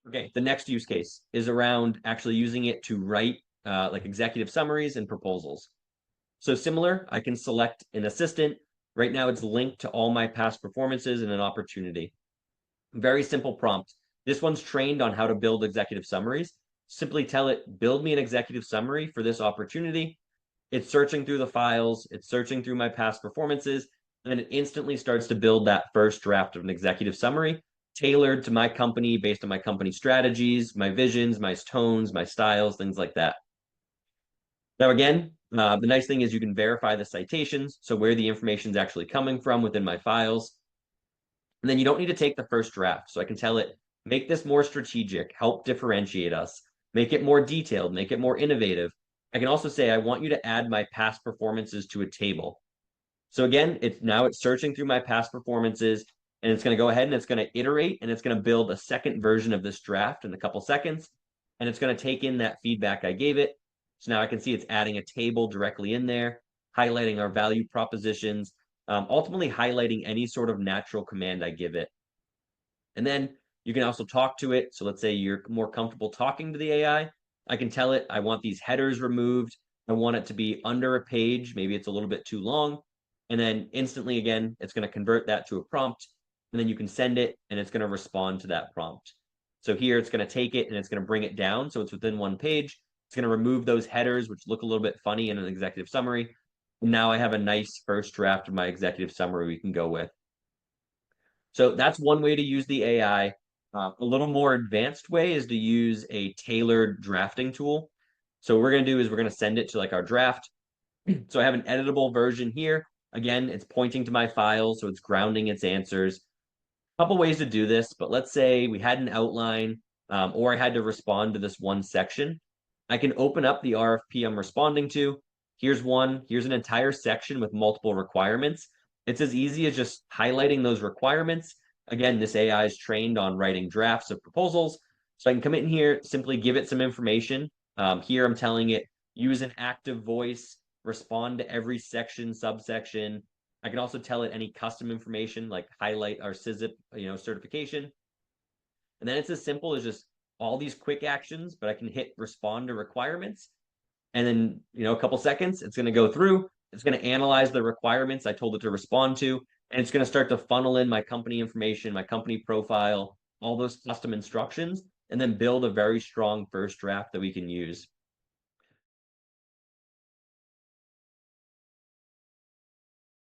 Okay, the next use case is around actually using it to write like executive summaries and proposals. So similar, I can select an assistant. Right now it's linked to all my past performances and an opportunity. Very simple prompt. This one's trained on how to build executive summaries. Simply tell it, build me an executive summary for this opportunity. It's searching through the files, it's searching through my past performances, and then it instantly starts to build that first draft of an executive summary tailored to my company based on my company strategies, my visions, my tones, my styles, things like that. Now, again, the nice thing is you can verify the citations, so where the information is actually coming from within my files. And then you don't need to take the first draft. So I can tell it, make this more strategic, help differentiate us, make it more detailed, make it more innovative. I can also say, I want you to add my past performances to a table. So again, it's searching through my past performances, and it's going to go ahead and it's going to iterate, and it's going to build a second version of this draft in a couple seconds. And it's going to take in that feedback I gave it. So now I can see it's adding a table directly in there, highlighting our value propositions, ultimately highlighting any sort of natural command I give it. And then you can also talk to it. So let's say you're more comfortable talking to the AI. I can tell it, I want these headers removed. I want it to be under a page. Maybe it's a little bit too long. And then instantly, again, it's going to convert that to a prompt. And then you can send it and it's going to respond to that prompt. So here it's going to take it and it's going to bring it down. So it's within one page. It's going to remove those headers, which look a little bit funny in an executive summary. And now I have a nice first draft of my executive summary we can go with. So that's one way to use the AI. A little more advanced way is to use a tailored drafting tool. So what we're going to do is we're going to send it to like our draft. So I have an editable version here. Again, it's pointing to my files, so it's grounding its answers. A couple ways to do this, but let's say we had an outline or I had to respond to this one section. I can open up the RFP I'm responding to. Here's an entire section with multiple requirements. It's as easy as just highlighting those requirements. Again, this AI is trained on writing drafts of proposals. So I can come in here, simply give it some information. Here I'm telling it, use an active voice, respond to every section, subsection. I can also tell it any custom information like highlight our CISIP, certification. And then it's as simple as just all these quick actions, but I can hit respond to requirements. And then, a couple seconds, it's going to go through. It's going to analyze the requirements I told it to respond to. And it's going to start to funnel in my company information, my company profile, all those custom instructions, and then build a very strong first draft that we can use.